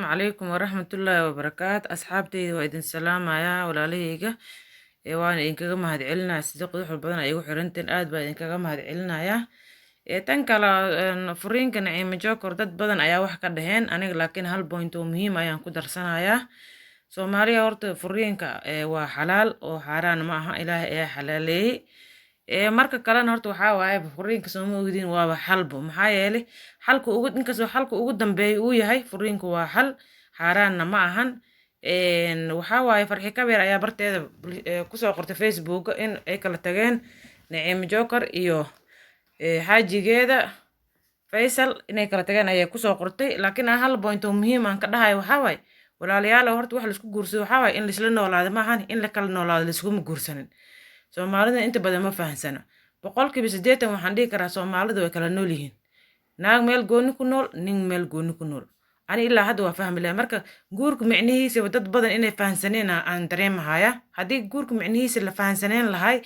السلام عليكم ورحمة الله وبركاته أصحابتي وإذن سلام يا ولا ليجا وأنا إن كجا مهد علنا صدق ضحى البدن أيوة حرنتين آد بعد إن كجا مهد علنا يا تنكلا فرين كان عيم جوكر دad badan ayaa wax ka dhaheen aniga laakiin hal point oo muhiim ayaan ku darsanayaa Soomaaliya horta furiinka waa xalaal oo xaaraan ma aha Ilaahay ayaa xalaaleeyay marka kalena horta waxa waaye furiinka Soomaaliyeed waa xalbo maxaa yeelay xalka ugu dambeeyay uu yahay furiinku waa xal xaaraanna ma ahan waxa waaye farxi kabeer ayaa barteeda ku soo qortay Facebook in ay kala tageen Naciim Joker iyo xaajigeeda Faisal inay kala tageen ayay ku soo qortay laakiin hal point oo muhiim ah ka dhahay waxa waaye walaalayaal horta wax la isku guursado waxa waaye in la isla noolaado ma ahan in la kala noolaado la isku guursanin Soomaalida inta badan ma fahansana boqolkiiba 80 waxaan dhihi karaa Soomaalida way kala nool yihiin naag meel gooni ku nool nin meel gooni ku nool ani ilaa hadda waa fahmi lahaa marka guurku micnihiisa dad badan inay fahansaneen aan dareemahaya haddii guurku micnihiisa la fahansaneen lahay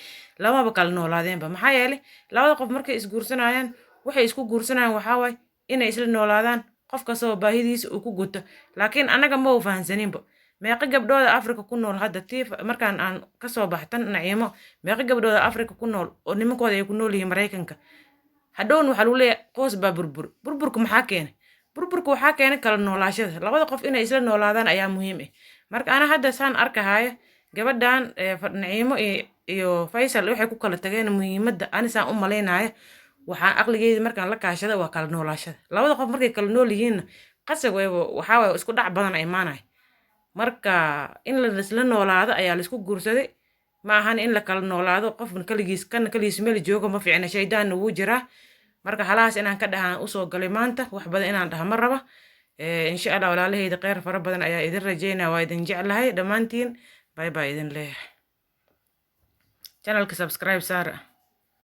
lamaba kala noolaadeenba maxaa yeelay labada qof markay is guursanayaan waxay isku guursanayaan waxa waaye inay isla noolaadaan qof kasta oo baahidiisa uu ku guto laakiin anaga ma fahansaninba meeqa gabdhooda Afrika ku nool hadda tiif markaan aan ka soo baxtan Naciimo meeqa gabdhooda Afrika ku nool oo nimankooda ay ku nool yihiin Mareykanka hadhoon waxa lagu leeyahay qoys baa burburku maxaa keenay burburku waxaa keenay kala noolaashada labada qof inay isla noolaadaan ayaa muhiim ah marka ana hadda saan arkahaya gabadhan Naciimo iyo Faisal waxay ku kala tageen muhiimadda ani saan u maleynaayo waxaan aqligeeda markaan la kaashada waa kala noolaashada labada qof markay kala nool yihiin qasab waxa way isku dhac badan ay maanay marka in la isla noolaado ayaa la isku guursaday ma ahan in la kala noolaado qofna kaligiis meel joogo ma fiicna shaydaan uu jiraa marka halaas inaan ka dhahaan u soo galay maanta wax badan inaan dhaha ma raba insha Allah walaalahayda khayr fara badan ayaa idin rajeynaa waa idin jeclahay dhamaantiin bye bye idin leeyahay channelka subscribe saara